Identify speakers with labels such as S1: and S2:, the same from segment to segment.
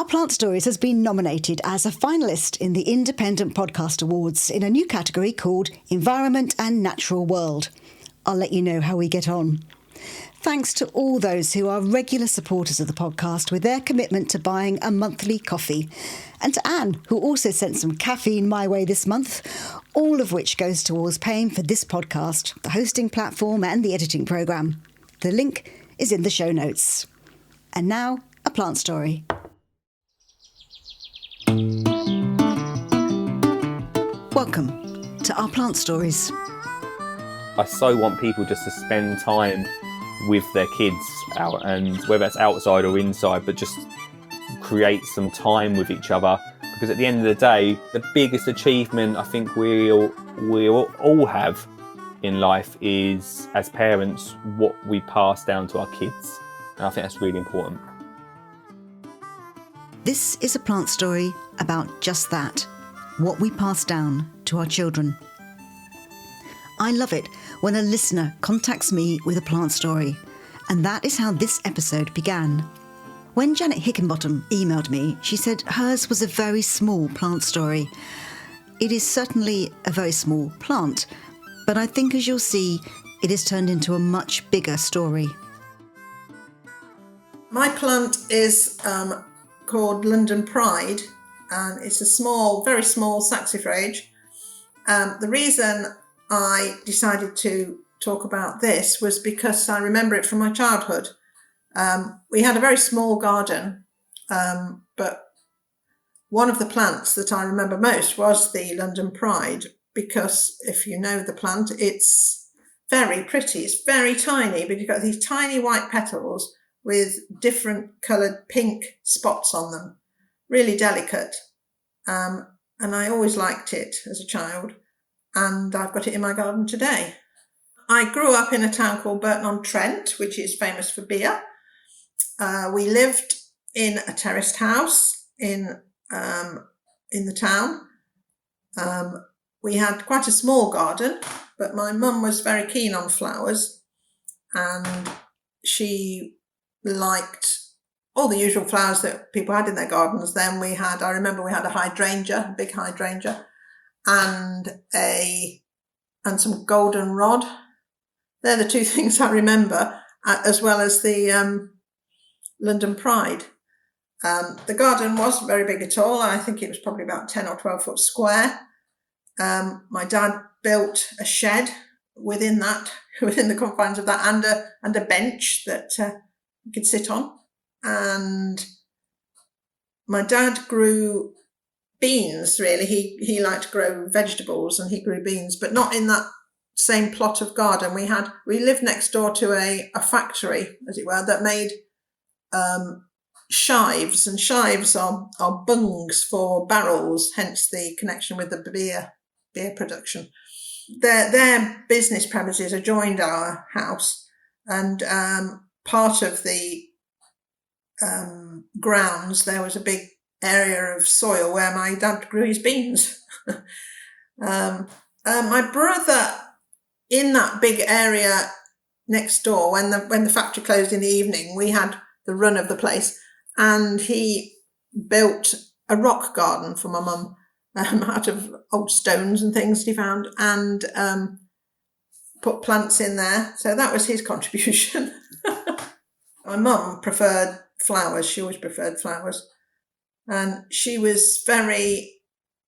S1: Our Plant Stories has been nominated as a finalist in the Independent Podcast Awards in a new category called Environment and Natural World. I'll let you know how we get on. Thanks to all those who are regular supporters of the podcast with their commitment to buying a monthly coffee. And to Anne, who also sent some caffeine my way this month, all of which goes towards paying for this podcast, the hosting platform and the editing programme. The link is in the show notes. And now, a plant story. Welcome to Our Plant Stories.
S2: I so want people just to spend time with their kids out, and whether that's outside or inside, but just create some time with each other, because at the end of the day, the biggest achievement I think we'll all have in life is, as parents, what we pass down to our kids, and I think that's really important.
S1: This is a plant story about just that, what we pass down to our children. I love it when a listener contacts me with a plant story, and that is how this episode began. When Janet Hickenbottom emailed me, she said hers was a very small plant story. It is certainly a very small plant, but I think, as you'll see, it has turned into a much bigger story.
S3: My plant is called London Pride, and it's a small, very small saxifrage. The reason I decided to talk about this was because I remember it from my childhood. We had a very small garden, but one of the plants that I remember most was the London Pride, because if you know the plant, it's very pretty. It's very tiny, but you've got these tiny white petals with different coloured pink spots on them. Really delicate. And I always liked it as a child. And I've got it in my garden today. I grew up in a town called Burton-on-Trent, which is famous for beer. We lived in a terraced house in the town. We had quite a small garden, but my mum was very keen on flowers, and she liked all the usual flowers that people had in their gardens. Then I remember we had a hydrangea, a big hydrangea, and some goldenrod. They're the two things I remember, as well as the London Pride. The garden wasn't very big at all. I think it was probably about 10 or 12 foot square. My dad built a shed within the confines of that, and a bench that you could sit on. And my dad grew beans, really. He liked to grow vegetables, and he grew beans, but not in that same plot of garden. We lived next door to a factory, as it were, that made shives, and shives are bungs for barrels, hence the connection with the beer production. Their business premises adjoined our house, and part of the grounds, there was a big area of soil where my dad grew his beans. My brother, in that big area next door, when the factory closed in the evening, we had the run of the place, and he built a rock garden for my mum out of old stones and things he found, and put plants in there. So that was his contribution. My mum preferred flowers. She always preferred flowers. And she was very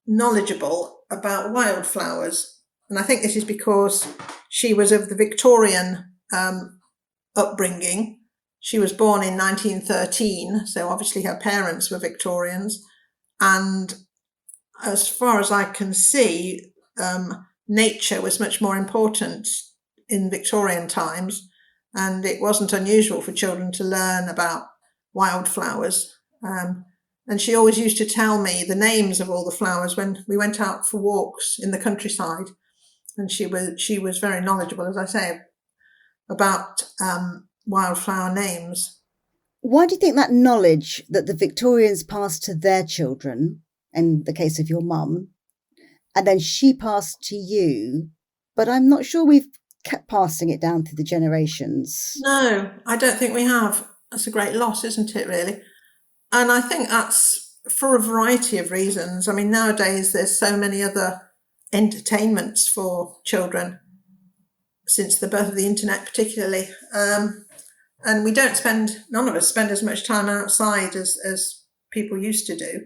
S3: knowledgeable about wildflowers. And I think this is because she was of the Victorian upbringing. She was born in 1913, so obviously her parents were Victorians. And as far as I can see, nature was much more important in Victorian times, and it wasn't unusual for children to learn about wildflowers. And she always used to tell me the names of all the flowers when we went out for walks in the countryside. And she was very knowledgeable, as I say, about wildflower names.
S1: Why do you think that knowledge that the Victorians passed to their children, in the case of your mum, and then she passed to you, but I'm not sure we've kept passing it down through the generations?
S3: No, I don't think we have. That's a great loss, isn't it, really? And I think that's for a variety of reasons. I mean, nowadays there's so many other entertainments for children since the birth of the internet, particularly. And we don't none of us spend as much time outside as people used to do.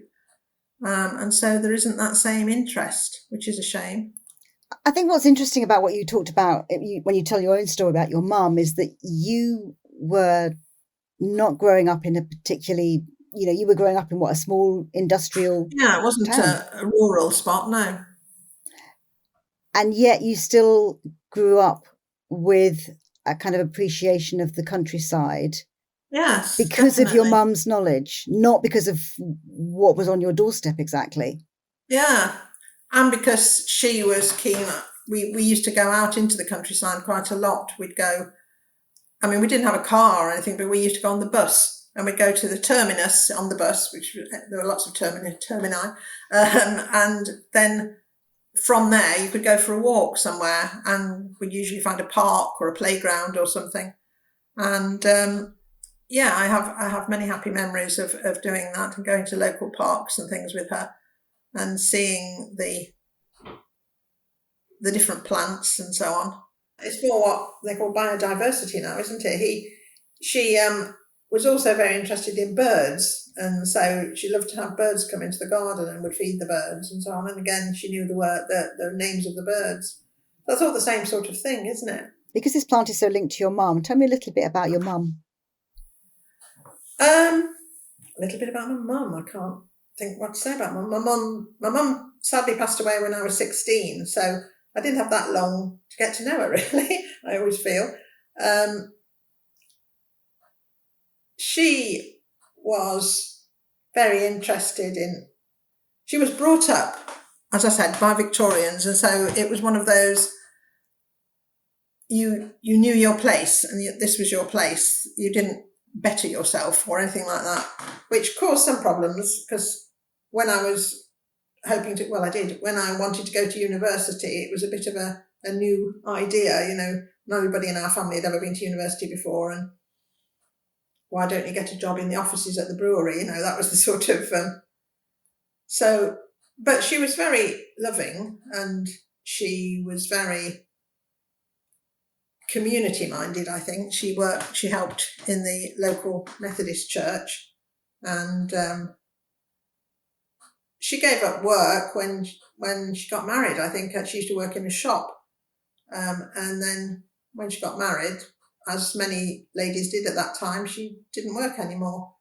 S3: And so there isn't that same interest, which is a shame.
S1: I think what's interesting about what you talked about when you tell your own story about your mum is that you were not growing up in a particularly, you were growing up in a small industrial
S3: Yeah, it wasn't
S1: town.
S3: a rural spot, no.
S1: And yet you still grew up with a kind of appreciation of the countryside.
S3: Yes,
S1: because
S3: definitely.
S1: of your mum's knowledge, not because of what was on your doorstep exactly.
S3: Yeah, and because she was keen. We used to go out into the countryside quite a lot. We'd go, I mean, we didn't have a car or anything, but we used to go on the bus, and we'd go to the terminus on the bus, which there were lots of termini, and then from there you could go for a walk somewhere, and we'd usually find a park or a playground or something. And yeah, I have many happy memories of doing that and going to local parks and things with her and seeing the different plants and so on. It's more what they call biodiversity now, isn't it? She was also very interested in birds, and so she loved to have birds come into the garden and would feed the birds and so on. And again, she knew the names of the birds. That's all the same sort of thing, isn't it?
S1: Because this plant is so linked to your mum, tell me a little bit about your mum.
S3: A little bit about my mum. I can't think what to say about my mum. My mum sadly passed away when I was 16, so I didn't have that long to get to know her, really. I always feel. She was very interested she was brought up, as I said, by Victorians, and so it was one of those, you knew your place, and this was your place. You didn't better yourself or anything like that, which caused some problems, because when I was hoping to, I did, when I wanted to go to university, it was a bit of a new idea, not everybody in our family had ever been to university before, and why don't you get a job in the offices at the brewery? That was the sort of, but she was very loving, and she was very community minded, I think. She helped in the local Methodist church, and she gave up work when she got married. I think she used to work in a shop, and then when she got married, as many ladies did at that time, she didn't work anymore.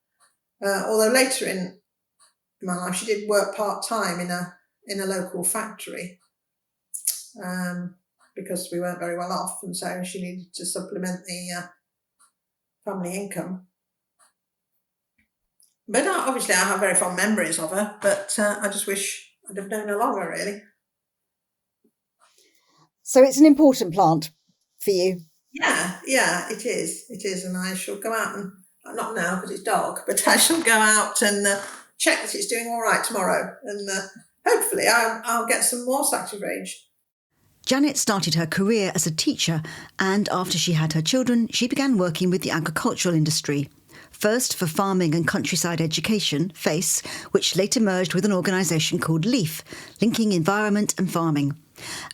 S3: Although later in my life, she did work part-time in a local factory, because we weren't very well off, and so she needed to supplement the family income. But obviously I have very fond memories of her, but I just wish I'd have known her longer, really.
S1: So it's an important plant for you?
S3: Yeah, it is, and I shall go out and, not now because it's dark, but I shall go out and check that it's doing all right tomorrow, and hopefully I'll get some more saxifrage.
S1: Janet started her career as a teacher, and after she had her children, she began working with the agricultural industry. First for Farming and Countryside Education, FACE, which later merged with an organisation called LEAF, linking environment and farming.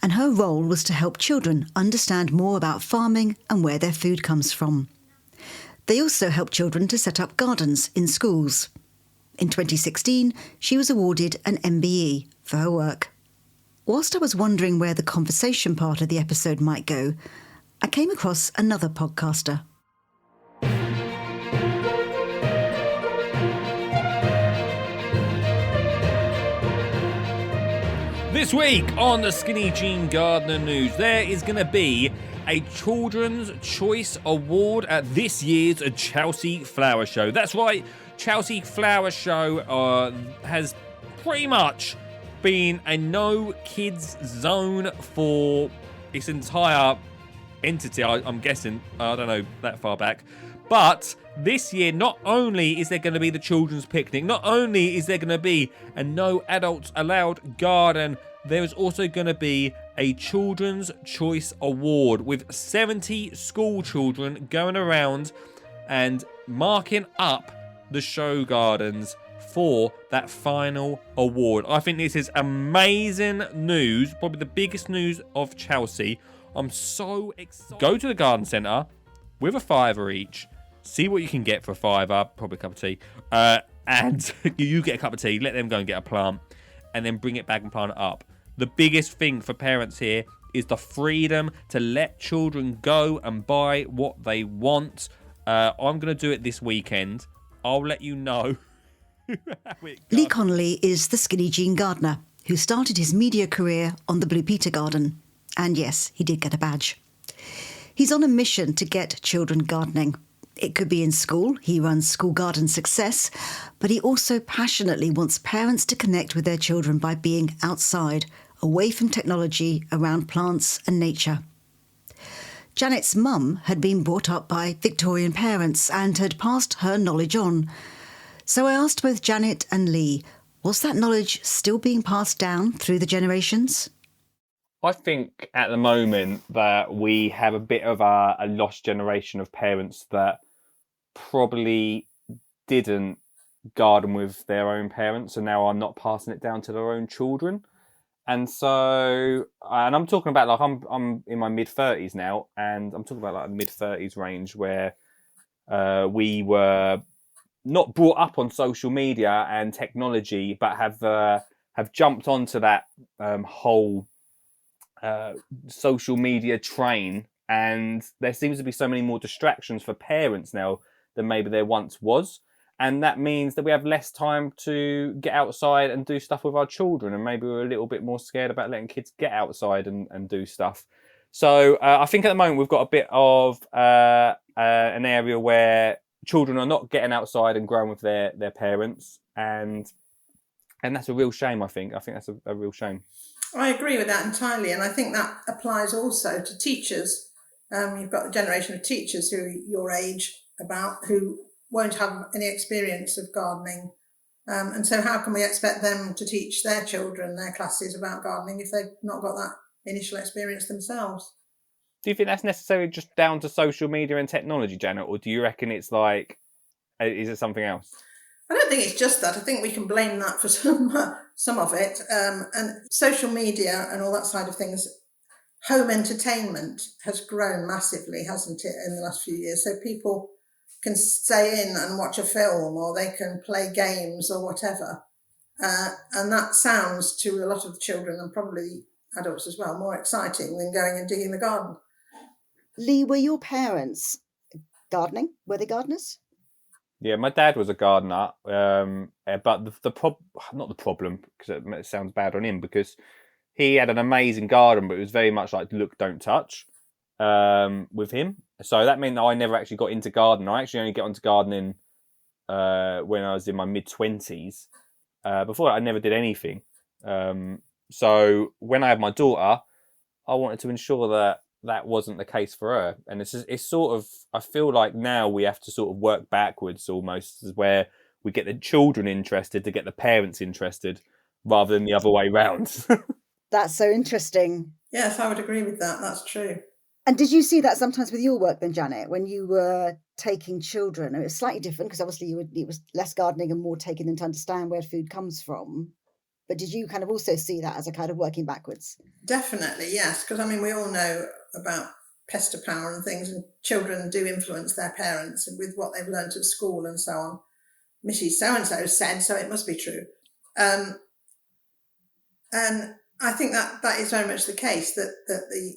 S1: And her role was to help children understand more about farming and where their food comes from. They also helped children to set up gardens in schools. In 2016, she was awarded an MBE for her work. Whilst I was wondering where the conversation part of the episode might go, I came across another podcaster.
S2: This week on the Skinny Jean Gardener News, there is going to be a Children's Choice Award at this year's Chelsea Flower Show. That's right, Chelsea Flower Show has pretty much been a no kids zone for its entire entity, I'm guessing. I don't know that far back. But this year, not only is there going to be the children's picnic, not only is there going to be a no adults allowed garden, there is also going to be a Children's Choice Award with 70 school children going around and marking up
S4: the show gardens for that final award. I think this is amazing news, probably the biggest news of Chelsea. I'm so excited. Go to the garden centre with a £5 each, see what you can get for a £5, probably a cup of tea, and you get a cup of tea, let them go and get a plant, and then bring it back and plant it up. The biggest thing for parents here is the freedom to let children go and buy what they want. I'm going to do it this weekend. I'll let you know.
S1: Lee Connelly is the skinny jean gardener who started his media career on the Blue Peter Garden. And yes, he did get a badge. He's on a mission to get children gardening. It could be in school. He runs School Garden Success, but he also passionately wants parents to connect with their children by being outside, away from technology, around plants and nature. Janet's mum had been brought up by Victorian parents and had passed her knowledge on. So I asked both Janet and Lee, was that knowledge still being passed down through the generations?
S2: I think at the moment that we have a bit of a lost generation of parents that probably didn't garden with their own parents and now are not passing it down to their own children. And so, and I'm talking about like I'm in my mid-30s now, and I'm talking about like the mid-30s range where we were not brought up on social media and technology, but have jumped onto that whole social media train, and there seems to be so many more distractions for parents now than maybe there once was, and that means that we have less time to get outside and do stuff with our children, and maybe we're a little bit more scared about letting kids get outside and do stuff. So I think at the moment we've got a bit of an area where children are not getting outside and growing with their parents, and that's a real shame. I think that's a real shame.
S3: I agree with that entirely, and I think that applies also to teachers. You've got a generation of teachers who are your age who won't have any experience of gardening, and so how can we expect them to teach their children, their classes about gardening if they've not got that initial experience themselves?
S2: Do you think that's necessarily just down to social media and technology, Janet, or do you reckon it's like, is it something else?
S3: I don't think it's just that. I think we can blame that for some of it. And social media and all that side of things, home entertainment has grown massively, hasn't it, in the last few years? So people can stay in and watch a film, or they can play games or whatever. And that sounds to a lot of the children, and probably adults as well, more exciting than going and digging the garden.
S1: Lee, were your parents gardening? Were they gardeners?
S2: Yeah, my dad was a gardener, but not the problem, because it sounds bad on him, because he had an amazing garden, but it was very much like look, don't touch with him. So that meant that I never actually got into gardening. I actually only got into gardening when I was in my mid-20s. Before that, I never did anything. So when I had my daughter, I wanted to ensure that that wasn't the case for her. And it's sort of, I feel like now we have to sort of work backwards almost, where we get the children interested to get the parents interested rather than the other way round.
S1: That's so interesting.
S3: Yes, I would agree with that. That's true.
S1: And did you see that sometimes with your work then, Janet, when you were taking children? It was slightly different because obviously it was less gardening and more taking them to understand where food comes from. But did you kind of also see that as a kind of working backwards?
S3: Definitely, yes. Because, I mean, we all know about pester power and things, and children do influence their parents with what they've learnt at school and so on. Mrs. So-and-so said, so it must be true. And I think that is very much the case, that the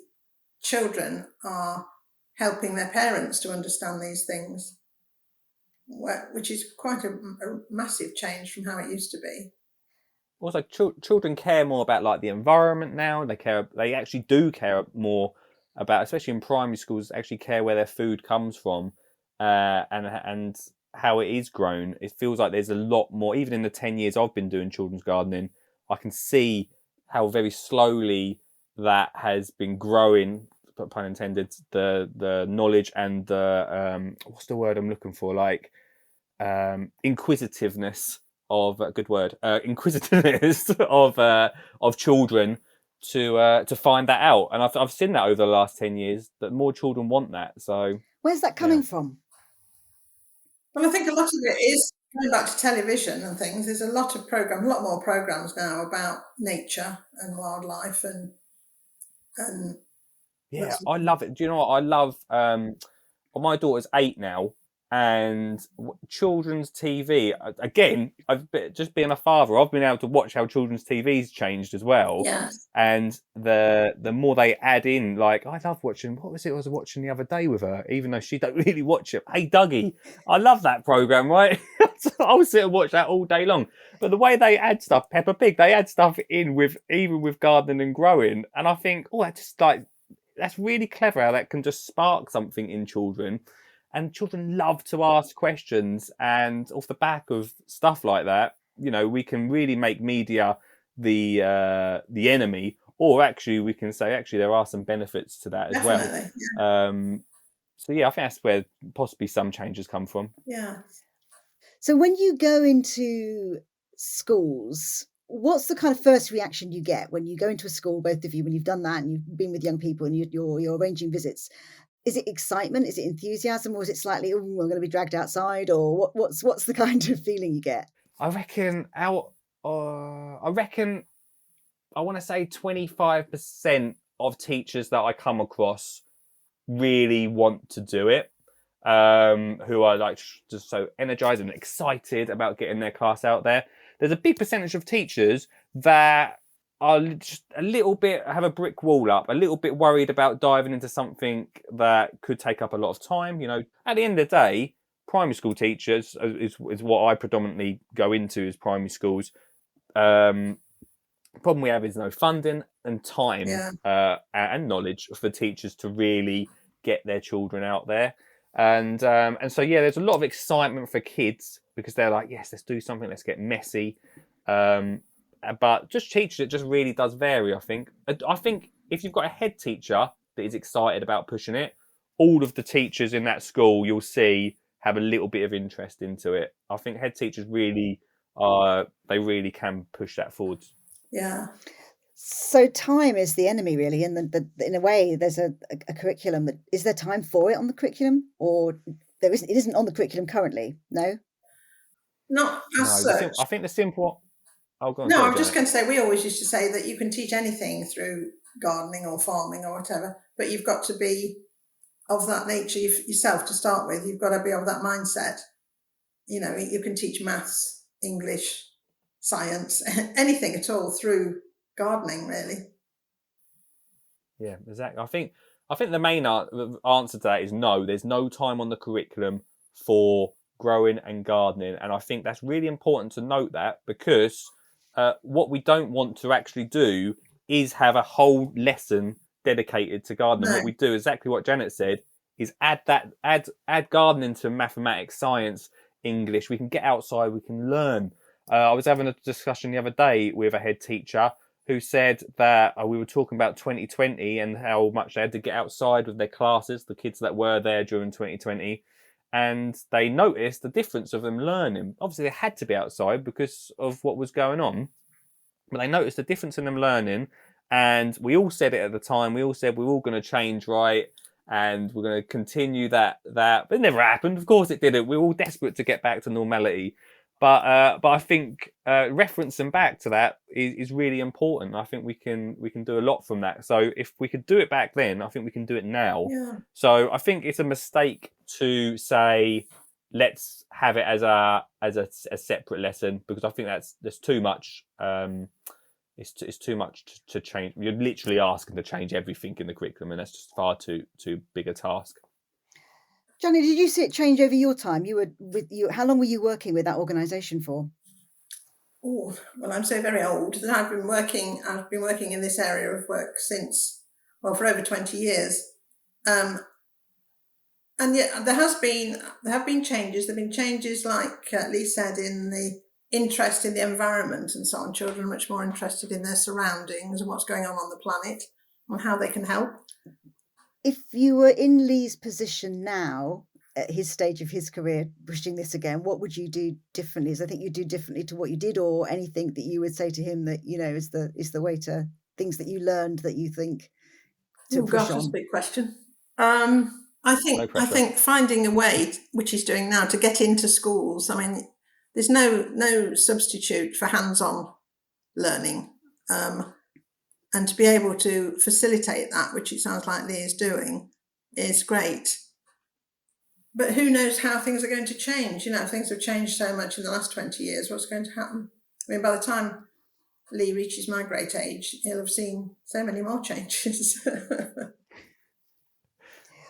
S3: children are helping their parents to understand these things, which is quite a massive change from how it used to be.
S2: Also, children care more about like the environment now. They actually do care more about, especially in primary schools, actually care where their food comes from and how it is grown. It feels like there's a lot more. Even in the 10 years I've been doing children's gardening, I can see how very slowly that has been growing, pun intended, the knowledge and the what's the word I'm looking for, like inquisitiveness of inquisitiveness of children to find that out. And I've seen that over the last 10 years, that more children want that. So
S1: where's that coming from?
S3: Well, I think a lot of it is going back to television and things, there's a lot more programs now about nature and wildlife and
S2: Yeah, I love it. Do you know what I love? Well, my daughter's 8 now, and children's TV. Again, just being a father, I've been able to watch how children's TV's changed as well.
S3: yes,
S2: And the more they add in, like I love watching. What was it I was watching the other day with her? Even though she don't really watch it. Hey, Dougie, I love that program, right? I would sit and watch that all day long. But the way they add stuff, Peppa Pig, they add stuff in with even with gardening and growing, and I think, oh, that's just like. That's really clever how that can just spark something in children, and children love to ask questions, and off the back of stuff like that, we can really make media the enemy, or actually we can say actually there are some benefits to that as
S3: definitely.
S2: well. So yeah, I think that's where possibly some changes come from.
S3: Yeah.
S1: So when you go into schools, what's the kind of first reaction you get when you go into a school, both of you, when you've done that and you've been with young people and you're arranging visits? Is it excitement? Is it enthusiasm? Or is it slightly, oh, I'm going to be dragged outside? Or what's the kind of feeling you get?
S2: I reckon I want to say 25% of teachers that I come across really want to do it, who are like just so energized and excited about getting their class out there. There's a big percentage of teachers that are just a little bit, have a brick wall up, a little bit worried about diving into something that could take up a lot of time. At the end of the day, primary school teachers is what I predominantly go into, is primary schools. The problem we have is no funding and time, and knowledge for teachers to really get their children out there. And so yeah, there's a lot of excitement for kids because they're like, yes, let's do something, let's get messy. But just teachers, it just really does vary. I think if you've got a head teacher that is excited about pushing it, all of the teachers in that school you'll see have a little bit of interest into it. I think head teachers really they really can push that forward.
S3: Yeah.
S1: So time is the enemy, really, and in a way, there's a curriculum. Is there time for it on the curriculum, or there isn't? It isn't on the curriculum currently. No,
S3: Not as such.
S2: I think the simple. Oh, go on.
S3: No, I'm just going to say, we always used to say that you can teach anything through gardening or farming or whatever, but you've got to be of that nature yourself to start with. You've got to be of that mindset. You can teach maths, English, science, anything at all through gardening, really.
S2: Yeah, exactly. I think the main answer to that is no. There's no time on the curriculum for growing and gardening, and I think that's really important to note that, because what we don't want to actually do is have a whole lesson dedicated to gardening. No. What we do, exactly what Janet said, is add gardening to mathematics, science, English. We can get outside, we can learn. I was having a discussion the other day with a head teacher who said that we were talking about 2020 and how much they had to get outside with their classes, the kids that were there during 2020, and they noticed the difference of them learning. Obviously, they had to be outside because of what was going on, but they noticed the difference in them learning, and we all said it at the time. We all said we're all going to change, right? And we're going to continue that. But it never happened. Of course it didn't. We're all desperate to get back to normality. But I think referencing back to that is really important. I think we can do a lot from that. So if we could do it back then, I think we can do it now. Yeah. So I think it's a mistake to say let's have it as a separate lesson, because I think there's too much. It's too much to change. You're literally asking to change everything in the curriculum, and that's just far too big a task.
S1: Johnny, did you see it change over your time? How long were you working with that organisation for?
S3: Oh, well, I'm so very old that I've been working in this area of work for over 20 years. And yet there have been changes. There have been changes, like Lee said, in the interest in the environment and so on. Children are much more interested in their surroundings and what's going on the planet and how they can help.
S1: If you were in Lee's position now, at his stage of his career, pushing this again, what would you do differently? Is there anything you do differently to what you did, or anything that you would say to him that is the way to things that you learned that you think to push on?
S3: That's a big question. I think finding a way, which he's doing now, to get into schools. I mean, there's no substitute for hands-on learning, and to be able to facilitate that, which it sounds like Lee is doing, is great. But who knows how things are going to change? You know, things have changed so much in the last 20 years. What's going to happen? I mean, by the time Lee reaches my great age, he'll have seen so many more changes.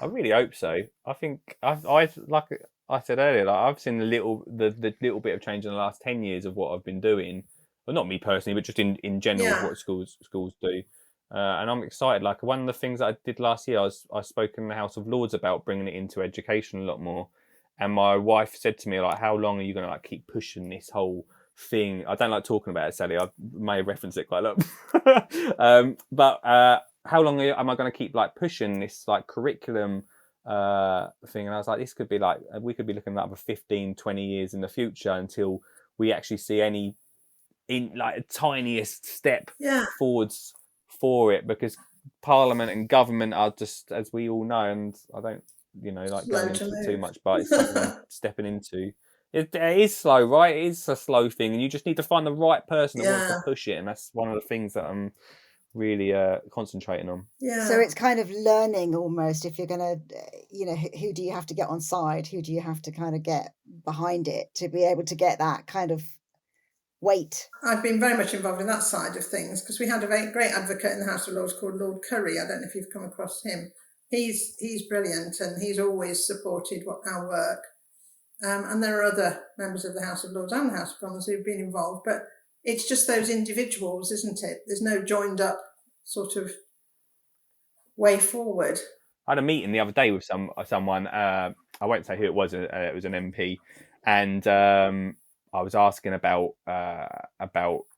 S2: I really hope so. I think I've like I said earlier, like I've seen the little bit of change in the last 10 years of what I've been doing. Well, not me personally, but just in general,
S3: Yeah.
S2: what schools do. And I'm excited. Like one of the things that I did last year, I spoke in the House of Lords about bringing it into education a lot more. And my wife said to me, like, how long are you going to like keep pushing this whole thing? I don't like talking about it, Sally. I may have referenced it quite a lot. But how long am I going to keep like pushing this like curriculum thing? And I was like, this could be like, we could be looking at over 15, 20 years in the future until we actually see any in like a tiniest step forwards for it, because Parliament and government are just, as we all know, and I don't, like
S3: Slow
S2: going
S3: to
S2: into it
S3: move.
S2: too much, but it's something I'm stepping into. It is slow, right? It is a slow thing, and you just need to find the right person that wants to push it, and that's one of the things that I'm really concentrating on.
S3: Yeah.
S1: So it's kind of learning almost, if you're going to, who do you have to get on side? Who do you have to kind of get behind it to be able to get that kind of weight?
S3: I've been very much involved in that side of things, because we had a very great advocate in the House of Lords called Lord Curry. I don't know if you've come across him. He's brilliant, and he's always supported our work. And there are other members of the House of Lords and the House of Commons who've been involved, but it's just those individuals, isn't it? There's no joined up sort of way forward.
S2: I had a meeting the other day with someone. I won't say who it was. It was an MP, and I was asking about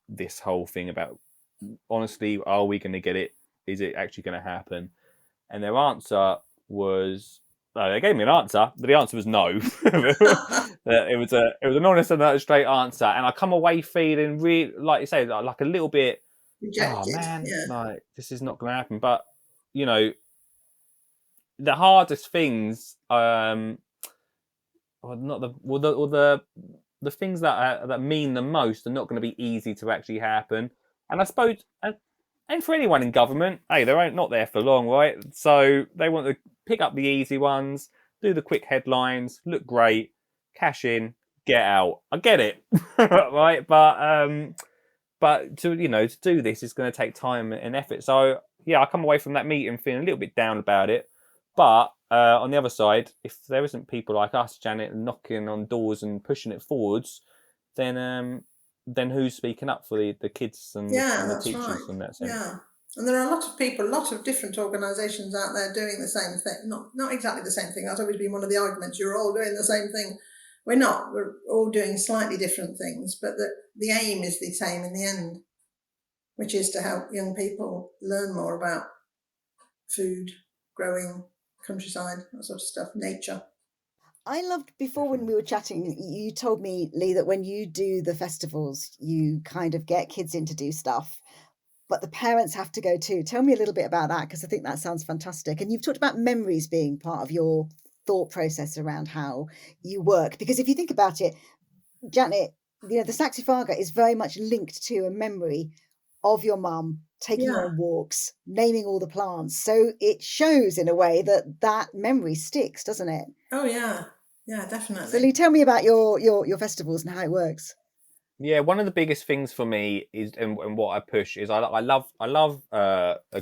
S2: this whole thing about, honestly, are we going to get it? Is it actually going to happen? And their answer was, they gave me an answer, but the answer was no. It was an honest and straight answer, and I come away feeling really, like you say, like a little bit,
S3: Rejected.
S2: oh man, like this is not going to happen. But the hardest things, the things that mean the most are not going to be easy to actually happen. And I suppose, and for anyone in government, hey, they're not there for long, right? So they want to pick up the easy ones, do the quick headlines, look great, cash in, get out. I get it, right? But to do this is going to take time and effort. So yeah, I come away from that meeting feeling a little bit down about it. But on the other side, if there isn't people like us, Janet, knocking on doors and pushing it forwards, then who's speaking up for the kids and the teachers in that sense?
S3: Yeah, and there are a lot of people, a lot of different organisations out there doing the same thing. Not exactly the same thing. That's always been one of the arguments. You're all doing the same thing. We're not. We're all doing slightly different things, but the aim is the same in the end, which is to help young people learn more about food, growing, countryside, that sort of stuff, nature.
S1: I loved, before when we were chatting, you told me, Lee, that when you do the festivals, you kind of get kids in to do stuff, but the parents have to go too. Tell me a little bit about that, because I think that sounds fantastic. And you've talked about memories being part of your thought process around how you work, because if you think about it, Janet, the Saxifrage is very much linked to a memory of your mum taking you on walks, naming all the plants. So it shows in a way that memory sticks, doesn't it?
S3: Oh yeah, definitely.
S1: So Lee, tell me about your festivals and how it works.
S2: Yeah, one of the biggest things for me is, and what I push is, I love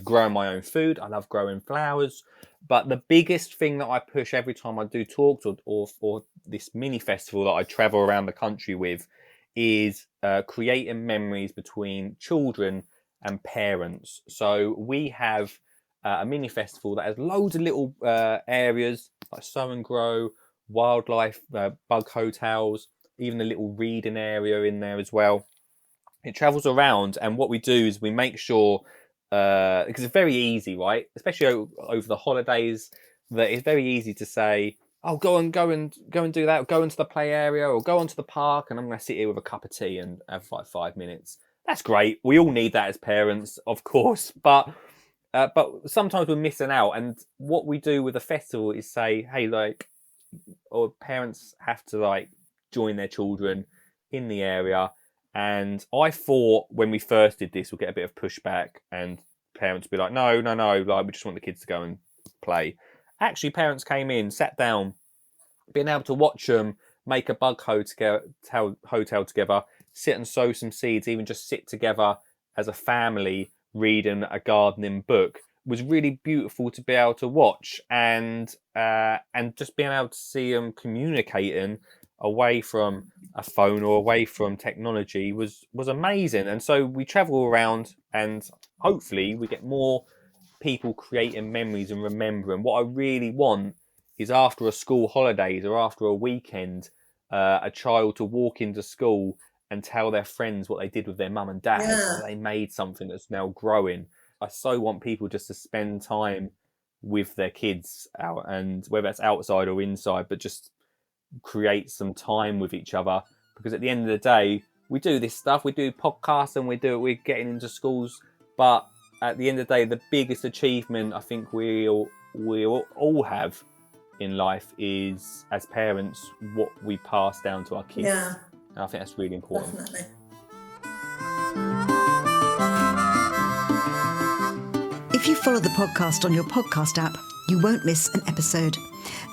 S2: growing my own food. I love growing flowers, but the biggest thing that I push every time I do talks or this mini festival that I travel around the country with is creating memories between children and parents. So we have a mini festival that has loads of little areas like sow and grow, wildlife, bug hotels, even a little reading area in there as well. It travels around, and what we do is we make sure, because it's very easy, right? Especially over the holidays, that it's very easy to say, oh, go and do that, or go into the play area, or go onto the park, and I'm going to sit here with a cup of tea and have like 5 minutes. That's great. We all need that as parents, of course, but sometimes we're missing out. And what we do with the festival is say, hey, or parents have to join their children in the area. And I thought when we first did this, we'll get a bit of pushback and parents would be like, no, like we just want the kids to go and play. Actually, parents came in, sat down, being able to watch them make a bug hotel together, sit and sow some seeds, even just sit together as a family reading a gardening book was really beautiful to be able to watch, and just being able to see them communicating away from a phone or away from technology was amazing. And so we travel around and hopefully we get more people creating memories and remembering. What I really want is after a school holidays or after a weekend, a child to walk into school and tell their friends what they did with their mum and dad.
S3: Yeah.
S2: They made something that's now growing. I so want people just to spend time with their kids out, and whether that's outside or inside, but just create some time with each other. Because at the end of the day, we do this stuff, we do podcasts and we're getting into schools, but at the end of the day, the biggest achievement I think we all have in life is, as parents, what we pass down to our kids.
S3: Yeah.
S2: And I think that's really important.
S3: Definitely.
S1: If you follow the podcast on your podcast app, you won't miss an episode.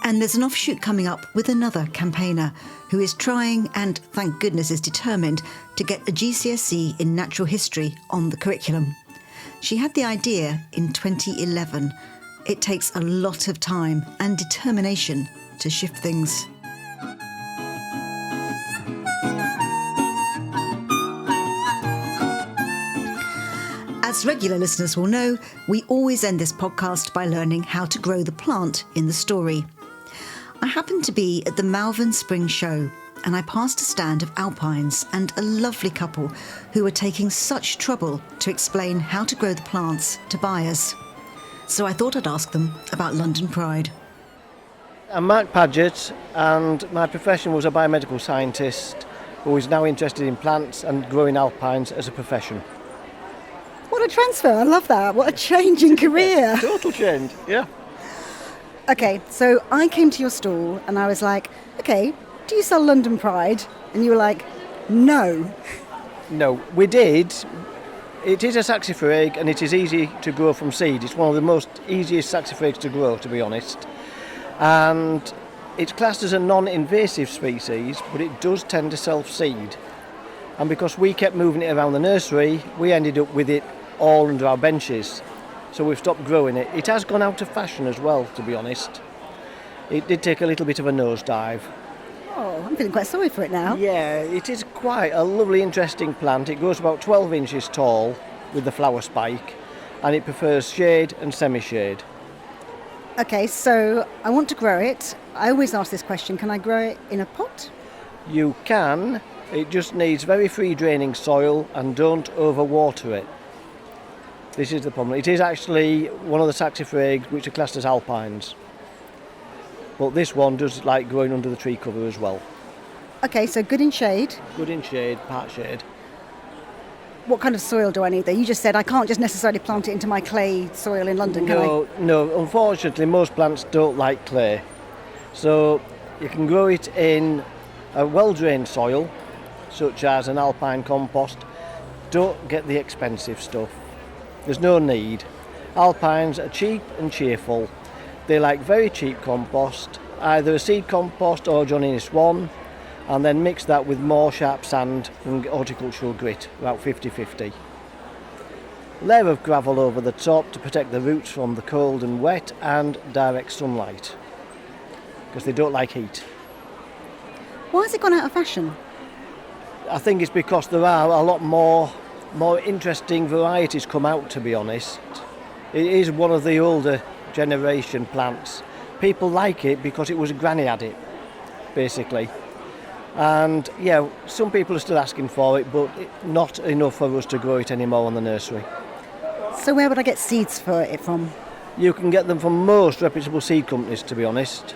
S1: And there's an offshoot coming up with another campaigner who is trying, and thank goodness is determined, to get a GCSE in natural history on the curriculum. She had the idea in 2011. It takes a lot of time and determination to shift things. As regular listeners will know, we always end this podcast by learning how to grow the plant in the story. I happened to be at the Malvern Spring Show, and I passed a stand of alpines and a lovely couple who were taking such trouble to explain how to grow the plants to buyers. So I thought I'd ask them about London Pride.
S5: I'm Mark Paget, and my profession was a biomedical scientist who is now interested in plants and growing alpines as a profession.
S1: What a transfer, I love that. What a change in career.
S5: Total change, yeah.
S1: Okay, so I came to your stall and I was like, okay, do you sell London Pride? And you were like, no.
S5: No, we did. It is a saxifrage and it is easy to grow from seed. It's one of the most easiest saxifrages to grow, to be honest. And it's classed as a non-invasive species, but it does tend to self-seed. And because we kept moving it around the nursery, we ended up with it all under our benches. So we've stopped growing it. It has gone out of fashion as well, to be honest. It did take a little bit of a nosedive.
S1: Oh, I'm feeling quite sorry for it now.
S5: Yeah, it is quite a lovely, interesting plant. It grows about 12 inches tall with the flower spike, and it prefers shade and semi-shade.
S1: Okay, so I want to grow it. I always ask this question, can I grow it in a pot?
S5: You can. It just needs very free draining soil and don't overwater it. This is the problem. It is actually one of the saxifrages which are classed as alpines. But this one does like growing under the tree cover as well.
S1: Okay, so good in shade.
S5: Good in shade, part shade.
S1: What kind of soil do I need there? You just said I can't just necessarily plant it into my clay soil in London, can I?
S5: No, unfortunately most plants don't like clay. So you can grow it in a well-drained soil, such as an alpine compost. Don't get the expensive stuff. There's no need. Alpines are cheap and cheerful. They like very cheap compost, either a seed compost or Johnny and Swan, and then mix that with more sharp sand and horticultural grit, about 50-50. Layer of gravel over the top to protect the roots from the cold and wet, and direct sunlight, because they don't like heat.
S1: Why has it gone out of fashion?
S5: I think it's because there are a lot more interesting varieties come out, to be honest. It is one of the older generation plants. People like it because it was granny had it, basically. And yeah, some people are still asking for it, but not enough for us to grow it anymore on the nursery.
S1: So where would I get seeds for it from?
S5: You can get them from most reputable seed companies, to be honest.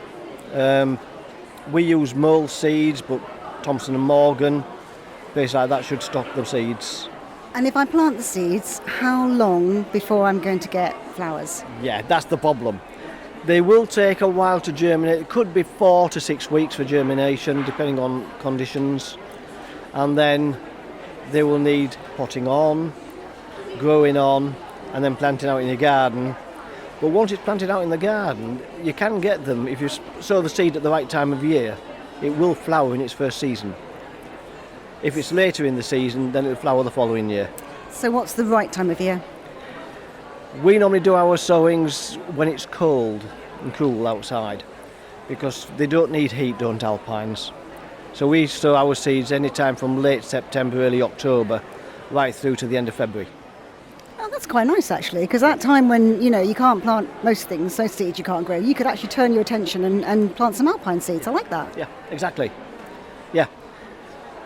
S5: We use Mull seeds, but Thompson and Morgan, places like that should stock the seeds.
S1: And if I plant the seeds, how long before I'm going to get flowers?
S5: Yeah, that's the problem. They will take a while to germinate. It could be 4 to 6 weeks for germination, depending on conditions. and then they will need potting on, growing on, and then planting out in your garden. But once it's planted out in the garden, you can get them, if you sow the seed at the right time of year, it will flower in its first season. If it's later in the season, then it'll flower the following year.
S1: So what's the right time of year?
S5: We normally do our sowings when it's cold and cool outside, because they don't need heat, don't alpines. So we sow our seeds anytime from late September, early October, right through to the end of February.
S1: Oh, that's quite nice actually, because that time when, you can't plant most things, most seeds you can't grow, you could actually turn your attention and plant some alpine seeds. I like that.
S5: Yeah, exactly. Yeah.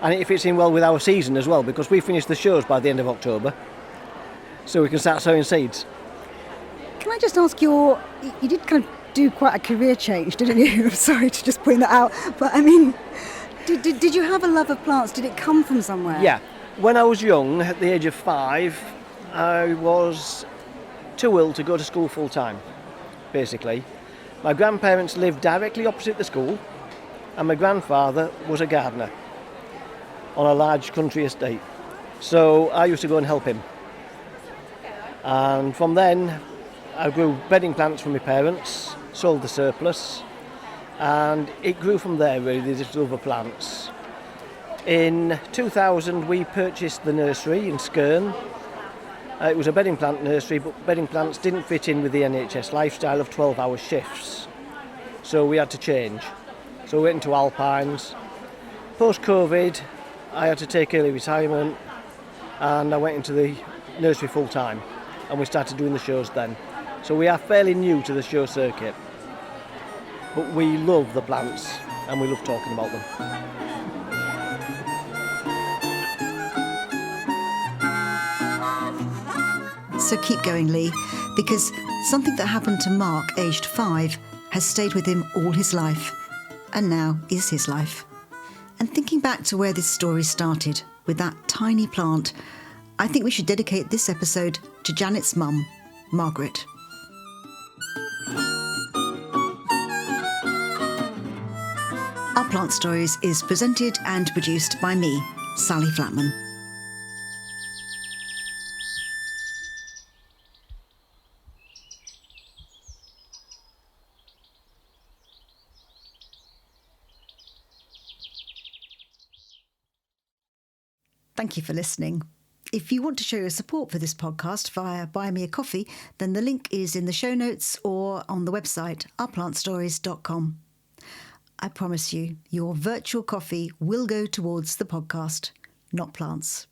S5: And it fits in well with our season as well, because we finish the shows by the end of October, so we can start sowing seeds.
S1: Can I just ask you did kind of do quite a career change, didn't you? I'm sorry to just point that out, but I mean, did you have a love of plants? Did it come from somewhere?
S5: Yeah. When I was young, at the age of 5, I was too ill to go to school full time, basically. My grandparents lived directly opposite the school, and my grandfather was a gardener on a large country estate. So I used to go and help him. And from then, I grew bedding plants for my parents, sold the surplus, and it grew from there really, these other plants. In 2000, we purchased the nursery in Skern. It was a bedding plant nursery, but bedding plants didn't fit in with the NHS lifestyle of 12-hour shifts. So we had to change. So we went into alpines. Post-COVID, I had to take early retirement, and I went into the nursery full-time, and we started doing the shows then. So we are fairly new to the show circuit, but we love the plants, and we love talking about them.
S1: So keep going, Lee, because something that happened to Mark, aged 5, has stayed with him all his life, and now is his life. And thinking back to where this story started, with that tiny plant, I think we should dedicate this episode to Janet's mum, Margaret. Our Plant Stories is presented and produced by me, Sally Flatman. Thank you for listening. If you want to show your support for this podcast via Buy Me a Coffee, then the link is in the show notes or on the website ourplantstories.com. I promise you, your virtual coffee will go towards the podcast, not plants.